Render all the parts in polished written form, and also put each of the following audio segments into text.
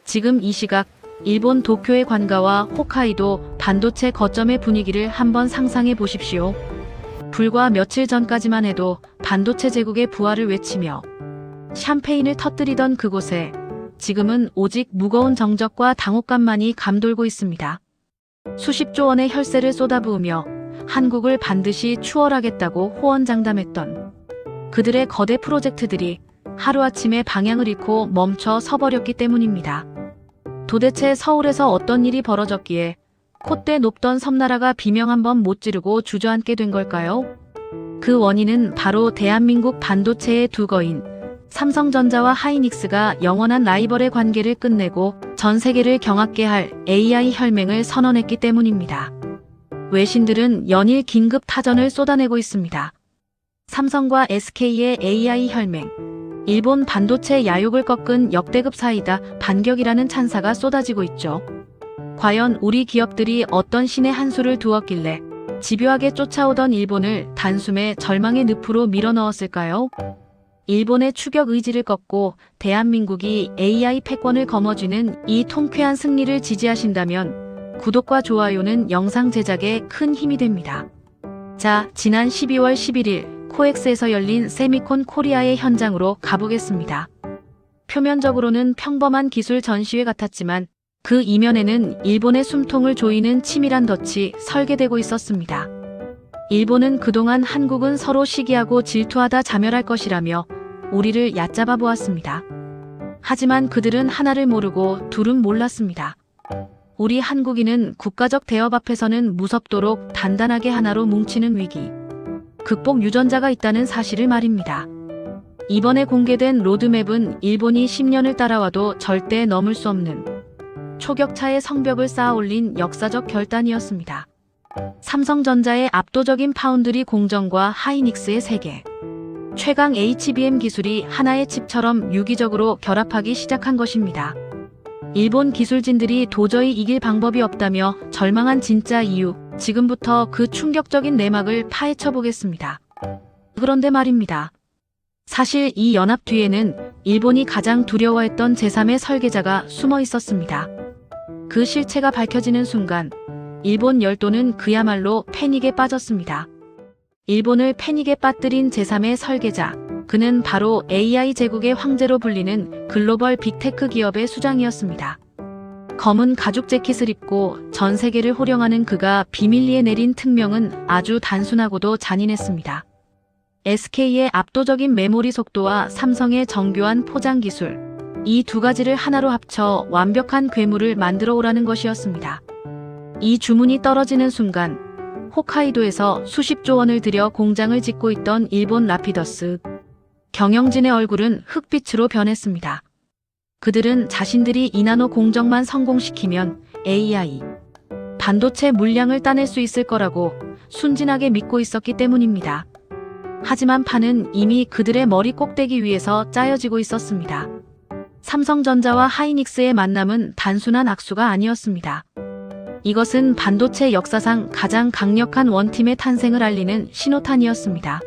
지금 이 시각 일본 도쿄의 관가와 홋카이도 반도체 거점의 분위기를 한번 상상해 보십시오. 불과 며칠 전까지만 해도 반도체 제국의 부활을 외치며 샴페인을 터뜨리던 그곳에 지금은 오직 무거운 정적과 당혹감만이 감돌고 있습니다. 수십조 원의 혈세를 쏟아부으며 한국을 반드시 추월하겠다고 호언장담했던 그들의 거대 프로젝트들이 하루아침에 방향을 잃고 멈춰 서버렸기 때문입니다. 도대체 서울에서 어떤 일이 벌어졌기에 콧대 높던 섬나라가 비명 한번 못 지르고 주저앉게 된 걸까요? 그 원인은 바로 대한민국 반도체의 두 거인 삼성전자와 하이닉스가 영원한 라이벌의 관계를 끝내고 전 세계를 경악게 할 AI 혈맹을 선언했기 때문입니다. 외신들은 연일 긴급 타전을 쏟아내고 있습니다. 삼성과 SK의 AI 혈맹, 일본 반도체 야욕을 꺾은 역대급 사이다 반격이라는 찬사가 쏟아지고 있죠. 과연 우리 기업들이 어떤 신의 한 수를 두었길래 집요하게 쫓아오던 일본을 단숨에 절망의 늪으로 밀어넣었을까요? 일본의 추격 의지를 꺾고 대한민국이 AI 패권을 거머쥐는 이 통쾌한 승리를 지지하신다면 구독과 좋아요는 영상 제작에 큰 힘이 됩니다. 자, 지난 12월 11일 코엑스에서 열린 세미콘 코리아의 현장으로 가보겠습니다. 표면적으로는 평범한 기술 전시회 같았지만 그 이면에는 일본의 숨통을 조이는 치밀한 덫이 설계되고 있었습니다. 일본은 그동안 한국은 서로 시기하고 질투하다 자멸할 것이라며 우리를 얕잡아 보았습니다. 하지만 그들은 하나를 모르고 둘은 몰랐습니다. 우리 한국인은 국가적 대업 앞에서는 무섭도록 단단하게 하나로 뭉치는 위기, 극복 유전자가 있다는 사실을 말입니다. 이번에 공개된 로드맵은 일본이 10년을 따라와도 절대 넘을 수 없는 초격차의 성벽을 쌓아 올린 역사적 결단이었습니다. 삼성전자의 압도적인 파운드리 공정과 하이닉스의 세계, 최강 HBM 기술이 하나의 칩처럼 유기적으로 결합하기 시작한 것입니다. 일본 기술진들이 도저히 이길 방법이 없다며 절망한 진짜 이유, 지금부터 그 충격적인 내막을 파헤쳐 보겠습니다. 그런데 말입니다. 사실 이 연합 뒤에는 일본이 가장 두려워했던 제3의 설계자가 숨어 있었습니다. 그 실체가 밝혀지는 순간 일본 열도는 그야말로 패닉에 빠졌습니다. 일본을 패닉에 빠뜨린 제3의 설계자, 그는 바로 AI 제국의 황제로 불리는 글로벌 빅테크 기업의 수장이었습니다. 검은 가죽 재킷을 입고 전 세계를 호령하는 그가 비밀리에 내린 특명은 아주 단순하고도 잔인했습니다. SK의 압도적인 메모리 속도와 삼성의 정교한 포장 기술, 이 두 가지를 하나로 합쳐 완벽한 괴물을 만들어 오라는 것이었습니다. 이 주문이 떨어지는 순간 홋카이도에서 수십조 원을 들여 공장을 짓고 있던 일본 라피더스 경영진의 얼굴은 흑빛으로 변했습니다. 그들은 자신들이 이나노 공정만 성공시키면 AI 반도체 물량을 따낼 수 있을 거라고 순진하게 믿고 있었기 때문입니다. 하지만 판은 이미 그들의 머리 꼭대기 위에서 짜여지고 있었습니다. 삼성전자와 하이닉스의 만남은 단순한 악수가 아니었습니다. 이것은 반도체 역사상 가장 강력한 원팀의 탄생을 알리는 신호탄이었습니다.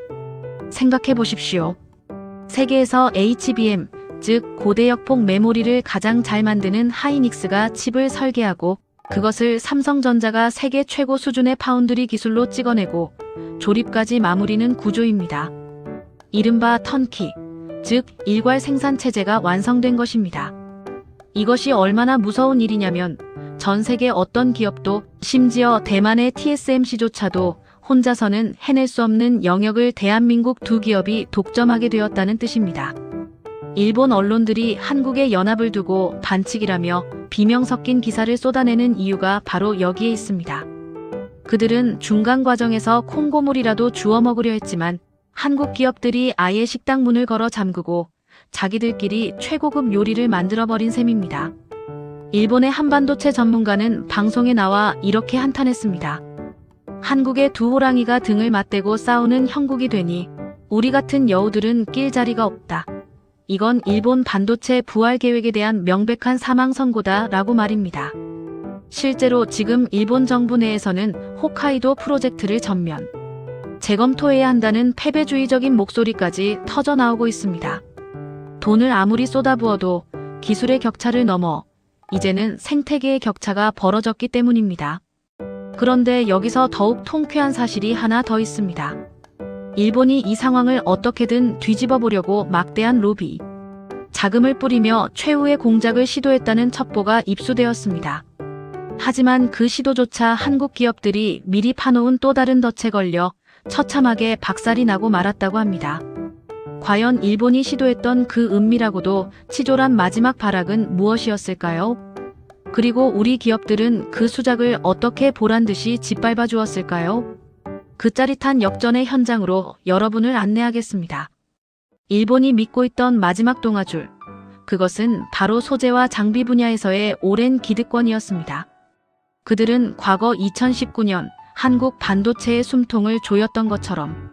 생각해 보십시오. 세계에서 HBM, 즉 고대역폭 메모리를 가장 잘 만드는 하이닉스가 칩을 설계하고 그것을 삼성전자가 세계 최고 수준의 파운드리 기술로 찍어내고 조립까지 마무리는 구조입니다. 이른바 턴키, 즉 일괄 생산 체제가 완성된 것입니다. 이것이 얼마나 무서운 일이냐면 전 세계 어떤 기업도, 심지어 대만의 TSMC조차도 혼자서는 해낼 수 없는 영역을 대한민국 두 기업이 독점하게 되었다는 뜻입니다. 일본 언론들이 한국의 연합을 두고 반칙이라며 비명 섞인 기사를 쏟아내는 이유가 바로 여기에 있습니다. 그들은 중간 과정에서 콩고물이라도 주워 먹으려 했지만 한국 기업들이 아예 식당 문을 걸어 잠그고 자기들끼리 최고급 요리를 만들어버린 셈입니다. 일본의 한반도체 전문가는 방송에 나와 이렇게 한탄했습니다. 한국의 두 호랑이가 등을 맞대고 싸우는 형국이 되니 우리 같은 여우들은 낄 자리가 없다. 이건 일본 반도체 부활 계획에 대한 명백한 사망 선고다 라고 말입니다. 실제로 지금 일본 정부 내에서는 홋카이도 프로젝트를 전면 재검토해야 한다는 패배주의적인 목소리까지 터져나오고 있습니다. 돈을 아무리 쏟아부어도 기술의 격차를 넘어 이제는 생태계의 격차가 벌어졌기 때문입니다. 그런데 여기서 더욱 통쾌한 사실이 하나 더 있습니다. 일본이 이 상황을 어떻게든 뒤집어 보려고 막대한 로비, 자금을 뿌리며 최후의 공작을 시도했다는 첩보가 입수되었습니다. 하지만 그 시도조차 한국 기업들이 미리 파놓은 또 다른 덫에 걸려 처참하게 박살이 나고 말았다고 합니다. 과연 일본이 시도했던 그 은밀하고도 치졸한 마지막 발악은 무엇이었을까요? 그리고 우리 기업들은 그 수작을 어떻게 보란듯이 짓밟아 주었을까요? 그 짜릿한 역전의 현장으로 여러분을 안내하겠습니다. 일본이 믿고 있던 마지막 동아줄, 그것은 바로 소재와 장비 분야에서의 오랜 기득권이었습니다. 그들은 과거 2019년 한국 반도체의 숨통을 조였던 것처럼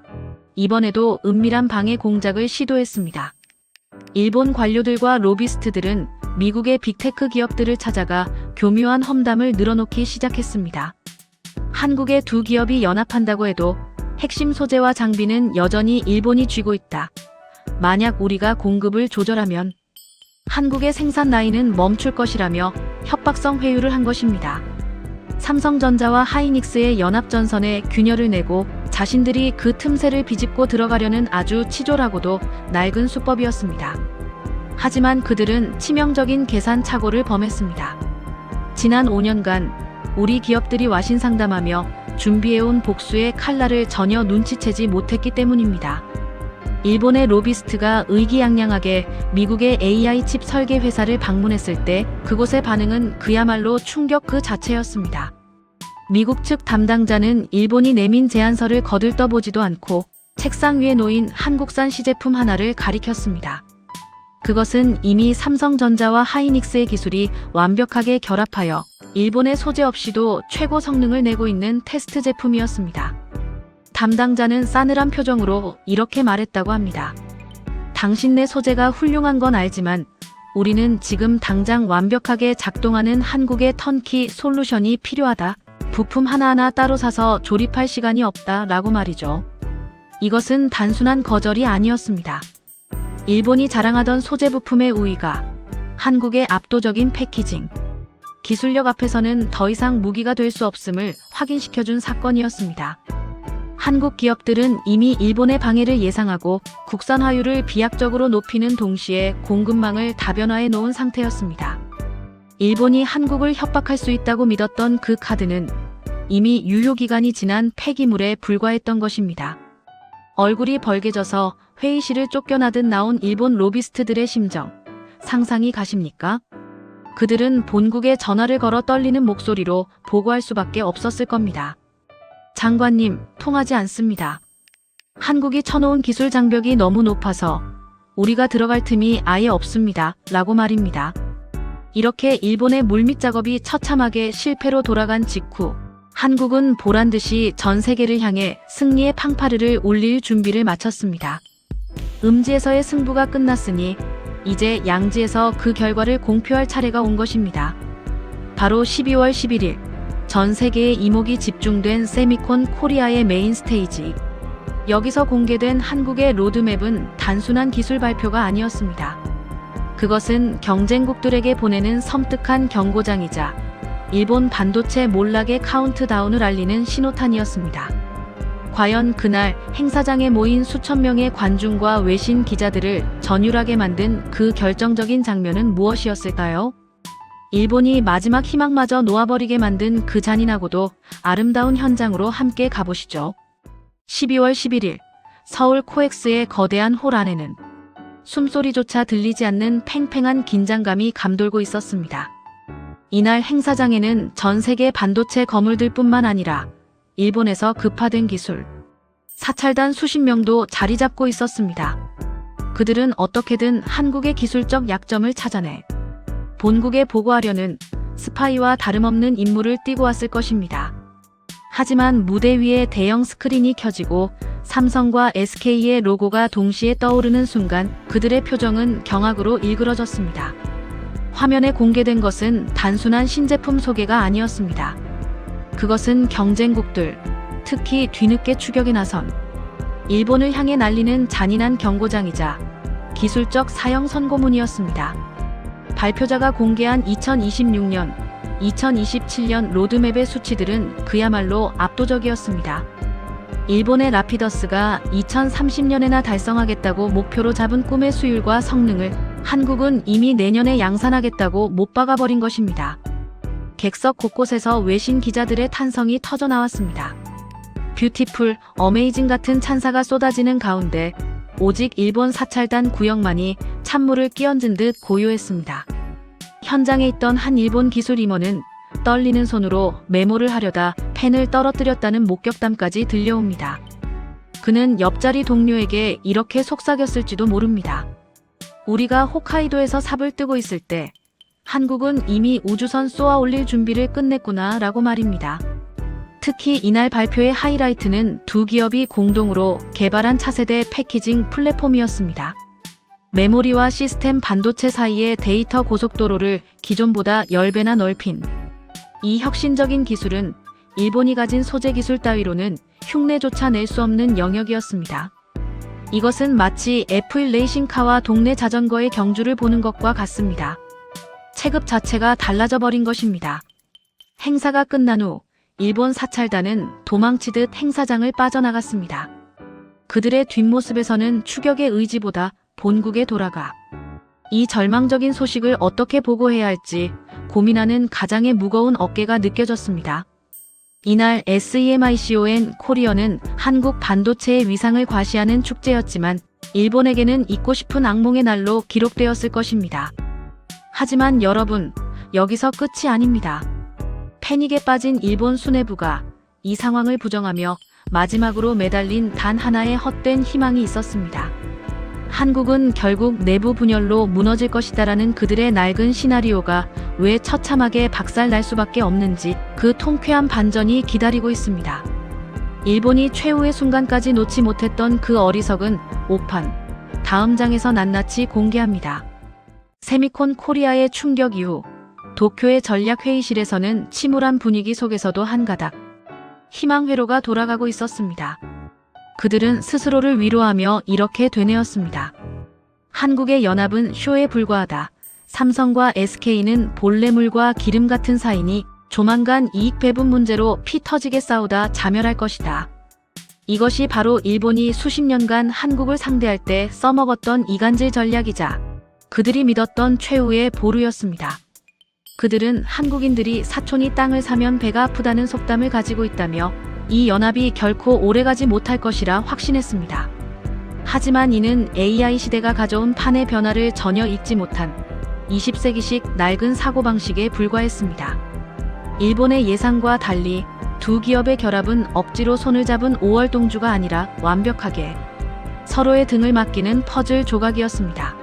이번에도 은밀한 방해 공작을 시도했습니다. 일본 관료들과 로비스트들은 미국의 빅테크 기업들을 찾아가 교묘한 험담을 늘어놓기 시작했습니다. 한국의 두 기업이 연합한다고 해도 핵심 소재와 장비는 여전히 일본이 쥐고 있다. 만약 우리가 공급을 조절하면 한국의 생산 라인은 멈출 것이라며 협박성 회유를 한 것입니다. 삼성전자와 하이닉스의 연합전선에 균열을 내고 자신들이 그 틈새를 비집고 들어가려는 아주 치졸하고도 낡은 수법이었습니다. 하지만 그들은 치명적인 계산 착오를 범했습니다. 지난 5년간 우리 기업들이 와신상담하며 준비해온 복수의 칼날을 전혀 눈치채지 못했기 때문입니다. 일본의 로비스트가 의기양양하게 미국의 AI 칩 설계 회사를 방문했을 때 그곳의 반응은 그야말로 충격 그 자체였습니다. 미국 측 담당자는 일본이 내민 제안서를 거들떠보지도 않고 책상 위에 놓인 한국산 시제품 하나를 가리켰습니다. 그것은 이미 삼성전자와 하이닉스의 기술이 완벽하게 결합하여 일본의 소재 없이도 최고 성능을 내고 있는 테스트 제품이었습니다. 담당자는 싸늘한 표정으로 이렇게 말했다고 합니다. 당신네 소재가 훌륭한 건 알지만 우리는 지금 당장 완벽하게 작동하는 한국의 턴키 솔루션이 필요하다. 부품 하나하나 따로 사서 조립할 시간이 없다 라고 말이죠. 이것은 단순한 거절이 아니었습니다. 일본이 자랑하던 소재 부품의 우위가 한국의 압도적인 패키징, 기술력 앞에서는 더 이상 무기가 될 수 없음을 확인시켜준 사건이었습니다. 한국 기업들은 이미 일본의 방해를 예상하고 국산 화율을 비약적으로 높이는 동시에 공급망을 다변화해 놓은 상태였습니다. 일본이 한국을 협박할 수 있다고 믿었던 그 카드는 이미 유효기간이 지난 폐기물에 불과했던 것입니다. 얼굴이 벌개져서 회의실을 쫓겨나듯 나온 일본 로비스트들의 심정, 상상이 가십니까? 그들은 본국에 전화를 걸어 떨리는 목소리로 보고할 수밖에 없었을 겁니다. 장관님, 통하지 않습니다. 한국이 쳐놓은 기술 장벽이 너무 높아서 우리가 들어갈 틈이 아예 없습니다. 라고 말입니다. 이렇게 일본의 물밑 작업이 처참하게 실패로 돌아간 직후 한국은 보란듯이 전 세계를 향해 승리의 팡파르를 울릴 준비를 마쳤습니다. 음지에서의 승부가 끝났으니 이제 양지에서 그 결과를 공표할 차례가 온 것입니다. 바로 12월 11일 전 세계의 이목이 집중된 세미콘 코리아의 메인 스테이지. 여기서 공개된 한국의 로드맵은 단순한 기술 발표가 아니었습니다. 그것은 경쟁국들에게 보내는 섬뜩한 경고장이자 일본 반도체 몰락의 카운트다운을 알리는 신호탄이었습니다. 과연 그날 행사장에 모인 수천 명의 관중과 외신 기자들을 전율하게 만든 그 결정적인 장면은 무엇이었을까요? 일본이 마지막 희망마저 놓아버리게 만든 그 잔인하고도 아름다운 현장으로 함께 가보시죠. 12월 11일 서울 코엑스의 거대한 홀 안에는 숨소리조차 들리지 않는 팽팽한 긴장감이 감돌고 있었습니다. 이날 행사장에는 전 세계 반도체 거물들 뿐만 아니라 일본에서 급파된 기술, 사찰단 수십 명도 자리 잡고 있었습니다. 그들은 어떻게든 한국의 기술적 약점을 찾아내 본국에 보고하려는 스파이와 다름없는 임무를 띠고 왔을 것입니다. 하지만 무대 위에 대형 스크린이 켜지고 삼성과 SK의 로고가 동시에 떠오르는 순간 그들의 표정은 경악으로 일그러졌습니다. 화면에 공개된 것은 단순한 신제품 소개가 아니었습니다. 그것은 경쟁국들, 특히 뒤늦게 추격에 나선 일본을 향해 날리는 잔인한 경고장이자 기술적 사형 선고문이었습니다. 발표자가 공개한 2026년, 2027년 로드맵의 수치들은 그야말로 압도적이었습니다. 일본의 라피더스가 2030년에나 달성하겠다고 목표로 잡은 꿈의 수율과 성능을 한국은 이미 내년에 양산하겠다고 못 박아버린 것입니다. 객석 곳곳에서 외신 기자들의 탄성이 터져나왔습니다. 뷰티풀, 어메이징 같은 찬사가 쏟아지는 가운데 오직 일본 사찰단 구역만이 찬물을 끼얹은 듯 고요했습니다. 현장에 있던 한 일본 기술 임원은 떨리는 손으로 메모를 하려다 펜을 떨어뜨렸다는 목격담까지 들려옵니다. 그는 옆자리 동료에게 이렇게 속삭였을지도 모릅니다. 우리가 홋카이도에서 삽을 뜨고 있을 때 한국은 이미 우주선 쏘아 올릴 준비를 끝냈구나 라고 말입니다. 특히 이날 발표의 하이라이트는 두 기업이 공동으로 개발한 차세대 패키징 플랫폼이었습니다. 메모리와 시스템 반도체 사이의 데이터 고속도로를 기존보다 10배나 넓힌 이 혁신적인 기술은 일본이 가진 소재 기술 따위로는 흉내조차 낼 수 없는 영역이었습니다. 이것은 마치 F1 레이싱카와 동네 자전거의 경주를 보는 것과 같습니다. 체급 자체가 달라져 버린 것입니다. 행사가 끝난 후 일본 사찰단은 도망치듯 행사장을 빠져나갔습니다. 그들의 뒷모습에서는 추격의 의지보다 본국에 돌아가 이 절망적인 소식을 어떻게 보고해야 할지 고민하는 가장의 무거운 어깨가 느껴졌습니다. 이날 SEMICON 코리어는 한국 반도체의 위상을 과시하는 축제였지만 일본에게는 잊고 싶은 악몽의 날로 기록되었을 것입니다. 하지만 여러분, 여기서 끝이 아닙니다. 패닉에 빠진 일본 수뇌부가 이 상황을 부정하며 마지막으로 매달린 단 하나의 헛된 희망이 있었습니다. 한국은 결국 내부 분열로 무너질 것이다라는 그들의 낡은 시나리오가 왜 처참하게 박살날 수밖에 없는지 그 통쾌한 반전이 기다리고 있습니다. 일본이 최후의 순간까지 놓지 못했던 그 어리석은 오판, 다음 장에서 낱낱이 공개합니다. 세미콘 코리아의 충격 이후 도쿄의 전략회의실에서는 침울한 분위기 속에서도 한 가닥 희망 회로가 돌아가고 있었습니다. 그들은 스스로를 위로하며 이렇게 되뇌었습니다. 한국의 연합은 쇼에 불과하다. 삼성과 SK는 본래 물과 기름 같은 사이니 조만간 이익 배분 문제로 피 터지게 싸우다 자멸할 것이다. 이것이 바로 일본이 수십 년간 한국을 상대할 때 써먹었던 이간질 전략이자 그들이 믿었던 최후의 보루였습니다. 그들은 한국인들이 사촌이 땅을 사면 배가 아프다는 속담을 가지고 있다며 이 연합이 결코 오래가지 못할 것이라 확신했습니다. 하지만 이는 AI 시대가 가져온 판의 변화를 전혀 읽지 못한 20세기식 낡은 사고방식에 불과했습니다. 일본의 예상과 달리 두 기업의 결합은 억지로 손을 잡은 5월 동주가 아니라 완벽하게 서로의 등을 맡기는 퍼즐 조각이었습니다.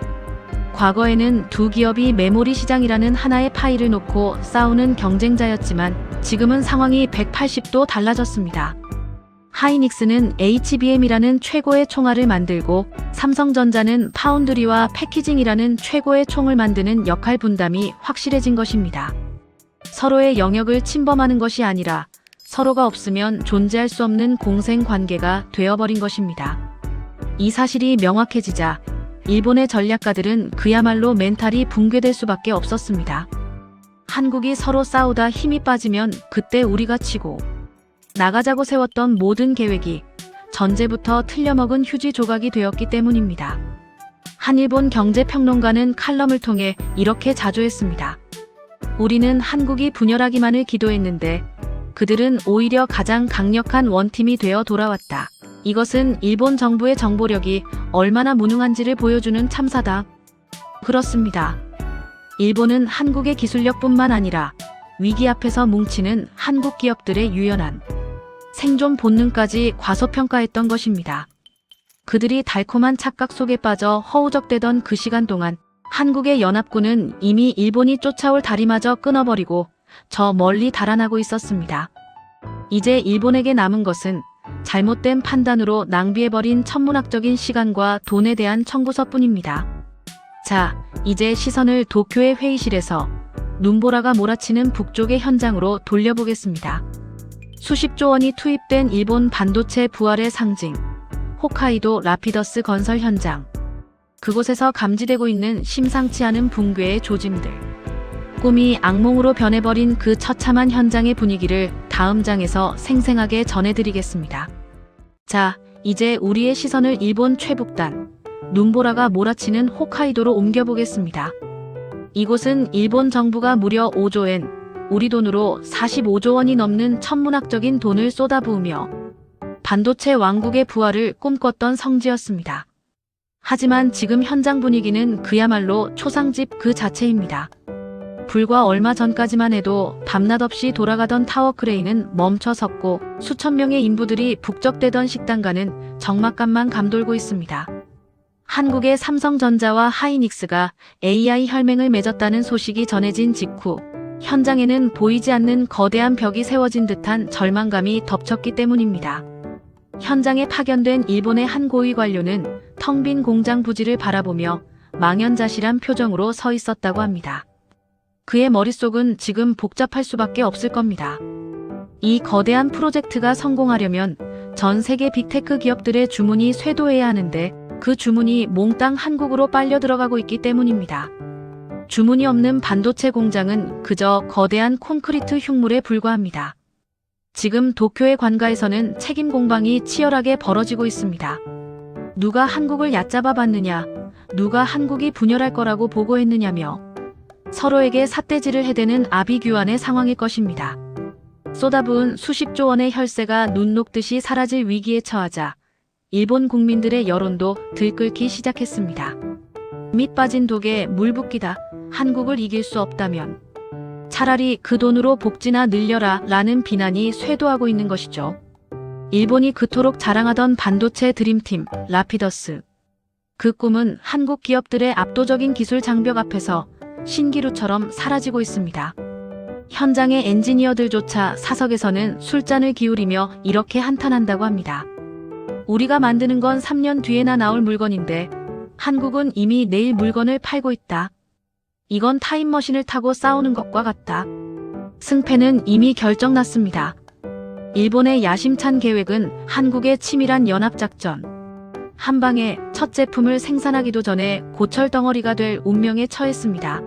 과거에는 두 기업이 메모리 시장이라는 하나의 파일을 놓고 싸우는 경쟁자였지만 지금은 상황이 180도 달라졌습니다. 하이닉스는 HBM이라는 최고의 총알을 만들고 삼성전자는 파운드리와 패키징이라는 최고의 총을 만드는 역할 분담이 확실해진 것입니다. 서로의 영역을 침범하는 것이 아니라 서로가 없으면 존재할 수 없는 공생 관계가 되어버린 것입니다. 이 사실이 명확해지자 일본의 전략가들은 그야말로 멘탈이 붕괴될 수밖에 없었습니다. 한국이 서로 싸우다 힘이 빠지면 그때 우리가 치고 나가자고 세웠던 모든 계획이 전제부터 틀려먹은 휴지 조각이 되었기 때문입니다. 한 일본 경제평론가는 칼럼을 통해 이렇게 자조했습니다. 우리는 한국이 분열하기만을 기도했는데 그들은 오히려 가장 강력한 원팀이 되어 돌아왔다. 이것은 일본 정부의 정보력이 얼마나 무능한지를 보여주는 참사다. 그렇습니다. 일본은 한국의 기술력뿐만 아니라 위기 앞에서 뭉치는 한국 기업들의 유연한 생존 본능까지 과소평가했던 것입니다. 그들이 달콤한 착각 속에 빠져 허우적대던 그 시간 동안 한국의 연합군은 이미 일본이 쫓아올 다리마저 끊어버리고 저 멀리 달아나고 있었습니다. 이제 일본에게 남은 것은 잘못된 판단으로 낭비해버린 천문학적인 시간과 돈에 대한 청구서뿐입니다. 자, 이제 시선을 도쿄의 회의실에서 눈보라가 몰아치는 북쪽의 현장으로 돌려보겠습니다. 수십조 원이 투입된 일본 반도체 부활의 상징, 홋카이도 라피더스 건설 현장. 그곳에서 감지되고 있는 심상치 않은 붕괴의 조짐들. 꿈이 악몽으로 변해버린 그 처참한 현장의 분위기를 다음 장에서 생생하게 전해드리겠습니다. 자, 이제 우리의 시선을 일본 최북단, 눈보라가 몰아치는 홋카이도로 옮겨보겠습니다. 이곳은 일본 정부가 무려 5조엔, 우리 돈으로 45조 원이 넘는 천문학적인 돈을 쏟아부으며 반도체 왕국의 부활을 꿈꿨던 성지였습니다. 하지만 지금 현장 분위기는 그야말로 초상집 그 자체입니다. 불과 얼마 전까지만 해도 밤낮 없이 돌아가던 타워 크레인은 멈춰섰고 수천 명의 인부들이 북적대던 식당가는 적막감만 감돌고 있습니다. 한국의 삼성전자와 하이닉스가 AI 혈맹을 맺었다는 소식이 전해진 직후 현장에는 보이지 않는 거대한 벽이 세워진 듯한 절망감이 덮쳤기 때문입니다. 현장에 파견된 일본의 한 고위 관료는 텅 빈 공장 부지를 바라보며 망연자실한 표정으로 서 있었다고 합니다. 그의 머릿속은 지금 복잡할 수밖에 없을 겁니다. 이 거대한 프로젝트가 성공하려면 전 세계 빅테크 기업들의 주문이 쇄도해야 하는데 그 주문이 몽땅 한국으로 빨려 들어가고 있기 때문입니다. 주문이 없는 반도체 공장은 그저 거대한 콘크리트 흉물에 불과합니다. 지금 도쿄의 관가에서는 책임 공방이 치열하게 벌어지고 있습니다. 누가 한국을 얕잡아 봤느냐, 누가 한국이 분열할 거라고 보고했느냐며 서로에게 삿대질을 해대는 아비규환의 상황일 것입니다. 쏟아부은 수십조 원의 혈세가 눈 녹듯이 사라질 위기에 처하자 일본 국민들의 여론도 들끓기 시작했습니다. 밑 빠진 독에 물 붓기다. 한국을 이길 수 없다면 차라리 그 돈으로 복지나 늘려라 라는 비난이 쇄도하고 있는 것이죠. 일본이 그토록 자랑하던 반도체 드림팀 라피더스. 그 꿈은 한국 기업들의 압도적인 기술 장벽 앞에서 신기루처럼 사라지고 있습니다. 현장의 엔지니어들조차 사석에서는 술잔을 기울이며 이렇게 한탄한다고 합니다. 우리가 만드는 건 3년 뒤에나 나올 물건인데 한국은 이미 내일 물건을 팔고 있다. 이건 타임머신을 타고 싸우는 것과 같다. 승패는 이미 결정났습니다. 일본의 야심찬 계획은 한국의 치밀한 연합작전. 한방에 첫 제품을 생산하기도 전에 고철 덩어리가 될 운명에 처했습니다.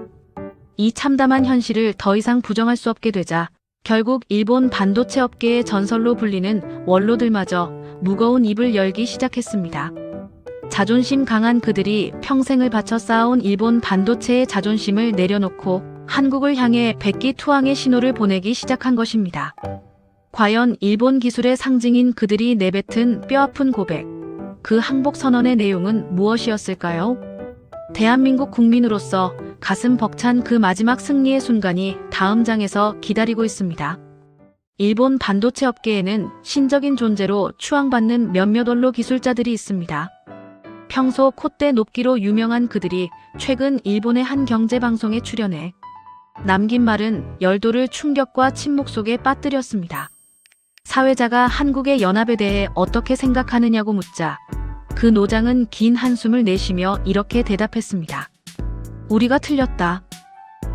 이 참담한 현실을 더 이상 부정할 수 없게 되자 결국 일본 반도체 업계의 전설로 불리는 원로들마저 무거운 입을 열기 시작했습니다. 자존심 강한 그들이 평생을 바쳐 쌓아온 일본 반도체의 자존심을 내려놓고 한국을 향해 백기투항의 신호를 보내기 시작한 것입니다. 과연 일본 기술의 상징인 그들이 내뱉은 뼈아픈 고백, 그 항복 선언의 내용은 무엇이었을까요? 대한민국 국민으로서 가슴 벅찬 그 마지막 승리의 순간이 다음 장에서 기다리고 있습니다. 일본 반도체 업계에는 신적인 존재로 추앙받는 몇몇 원로 기술자들이 있습니다. 평소 콧대 높기로 유명한 그들이 최근 일본의 한 경제방송에 출연해 남긴 말은 열도를 충격과 침묵 속에 빠뜨렸습니다. 사회자가 한국의 연합에 대해 어떻게 생각하느냐고 묻자 그 노장은 긴 한숨을 내쉬며 이렇게 대답했습니다. 우리가 틀렸다.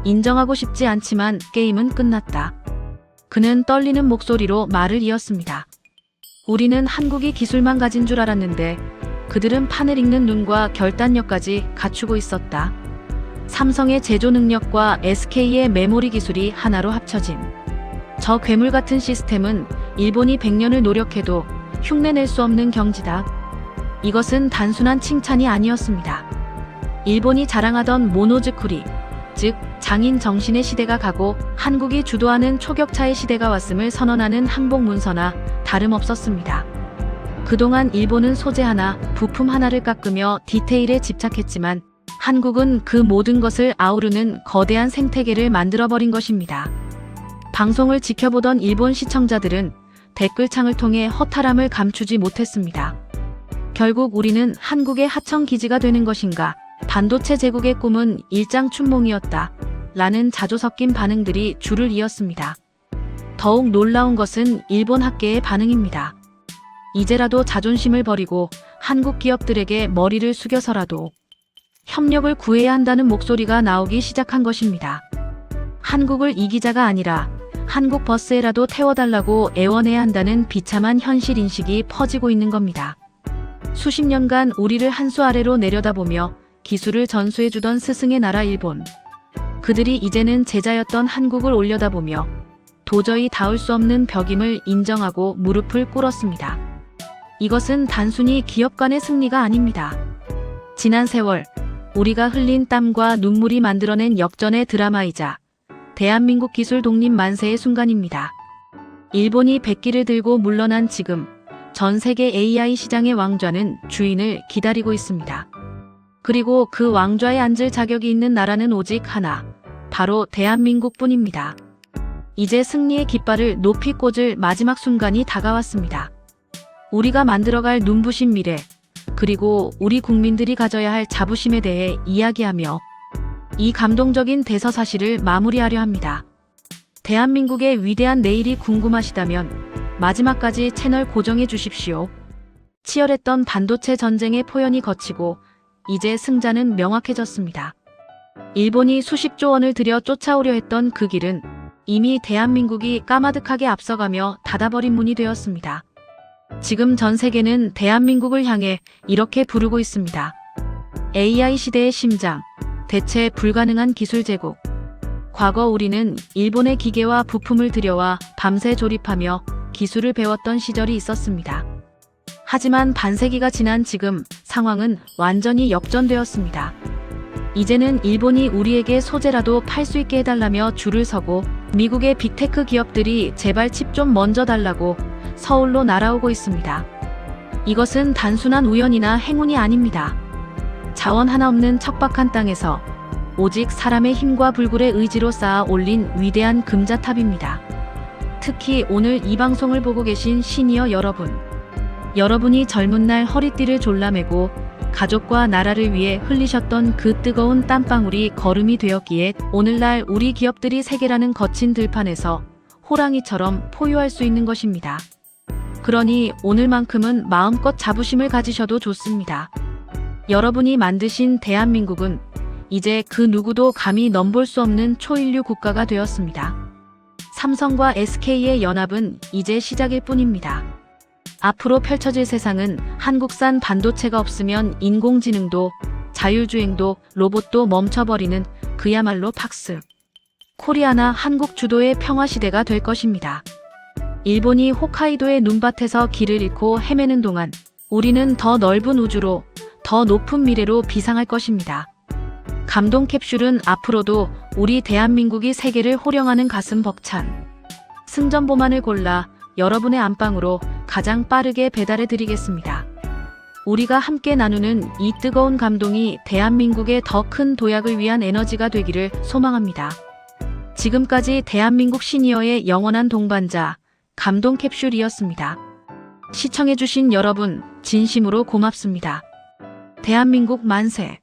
인정하고 싶지 않지만 게임은 끝났다. 그는 떨리는 목소리로 말을 이었습니다. 우리는 한국이 기술만 가진 줄 알았는데 그들은 판을 읽는 눈과 결단력까지 갖추고 있었다. 삼성의 제조 능력과 SK의 메모리 기술이 하나로 합쳐진 저 괴물 같은 시스템은 일본이 100년을 노력해도 흉내낼 수 없는 경지다. 이것은 단순한 칭찬이 아니었습니다. 일본이 자랑하던 모노즈쿠리, 즉 장인 정신의 시대가 가고 한국이 주도하는 초격차의 시대가 왔음을 선언하는 항복 문서나 다름없었습니다. 그동안 일본은 소재 하나, 부품 하나를 깎으며 디테일에 집착했지만 한국은 그 모든 것을 아우르는 거대한 생태계를 만들어버린 것입니다. 방송을 지켜보던 일본 시청자들은 댓글창을 통해 허탈함을 감추지 못했습니다. 결국 우리는 한국의 하청 기지가 되는 것인가? 반도체 제국의 꿈은 일장춘몽이었다. 라는 자조 섞인 반응들이 줄을 이었습니다. 더욱 놀라운 것은 일본 학계의 반응입니다. 이제라도 자존심을 버리고 한국 기업들에게 머리를 숙여서라도 협력을 구해야 한다는 목소리가 나오기 시작한 것입니다. 한국을 이기자가 아니라 한국 버스에라도 태워달라고 애원해야 한다는 비참한 현실 인식이 퍼지고 있는 겁니다. 수십 년간 우리를 한 수 아래로 내려다보며 기술을 전수해주던 스승의 나라 일본. 그들이 이제는 제자였던 한국을 올려다보며 도저히 닿을 수 없는 벽임을 인정하고 무릎을 꿇었습니다. 이것은 단순히 기업 간의 승리가 아닙니다. 지난 세월 우리가 흘린 땀과 눈물이 만들어낸 역전의 드라마이자 대한민국 기술 독립 만세의 순간입니다. 일본이 백기를 들고 물러난 지금 전 세계 AI 시장의 왕좌는 주인을 기다리고 있습니다. 그리고 그 왕좌에 앉을 자격이 있는 나라는 오직 하나, 바로 대한민국뿐입니다. 이제 승리의 깃발을 높이 꽂을 마지막 순간이 다가왔습니다. 우리가 만들어갈 눈부신 미래, 그리고 우리 국민들이 가져야 할 자부심에 대해 이야기하며 이 감동적인 대서사실을 마무리하려 합니다. 대한민국의 위대한 내일이 궁금하시다면 마지막까지 채널 고정해 주십시오. 치열했던 반도체 전쟁의 포연이 거치고 이제 승자는 명확해졌습니다. 일본이 수십조 원을 들여 쫓아오려 했던 그 길은 이미 대한민국이 까마득하게 앞서가며 닫아버린 문이 되었습니다. 지금 전 세계는 대한민국을 향해 이렇게 부르고 있습니다. AI 시대의 심장, 대체 불가능한 기술 제국. 과거 우리는 일본의 기계와 부품을 들여와 밤새 조립하며 기술을 배웠던 시절이 있었습니다. 하지만 반세기가 지난 지금 상황은 완전히 역전되었습니다. 이제는 일본이 우리에게 소재라도 팔 수 있게 해달라며 줄을 서고 미국의 빅테크 기업들이 제발 칩 좀 먼저 달라고 서울로 날아오고 있습니다. 이것은 단순한 우연이나 행운이 아닙니다. 자원 하나 없는 척박한 땅에서 오직 사람의 힘과 불굴의 의지로 쌓아 올린 위대한 금자탑입니다. 특히 오늘 이 방송을 보고 계신 시니어 여러분. 여러분이 젊은 날 허리띠를 졸라매고 가족과 나라를 위해 흘리셨던 그 뜨거운 땀방울이 거름이 되었기에 오늘날 우리 기업들이 세계라는 거친 들판에서 호랑이처럼 포효할 수 있는 것입니다. 그러니 오늘만큼은 마음껏 자부심을 가지셔도 좋습니다. 여러분이 만드신 대한민국은 이제 그 누구도 감히 넘볼 수 없는 초인류 국가가 되었습니다. 삼성과 SK의 연합은 이제 시작일 뿐입니다. 앞으로 펼쳐질 세상은 한국산 반도체가 없으면 인공지능도, 자율주행도, 로봇도 멈춰버리는 그야말로 팍스. 코리아나 한국 주도의 평화시대가 될 것입니다. 일본이 홋카이도의 눈밭에서 길을 잃고 헤매는 동안 우리는 더 넓은 우주로, 더 높은 미래로 비상할 것입니다. 감동 캡슐은 앞으로도 우리 대한민국이 세계를 호령하는 가슴 벅찬 승전보만을 골라 여러분의 안방으로 가장 빠르게 배달해 드리겠습니다. 우리가 함께 나누는 이 뜨거운 감동이 대한민국의 더 큰 도약을 위한 에너지가 되기를 소망합니다. 지금까지 대한민국 시니어의 영원한 동반자 감동 캡슐이었습니다. 시청해주신 여러분 진심으로 고맙습니다. 대한민국 만세!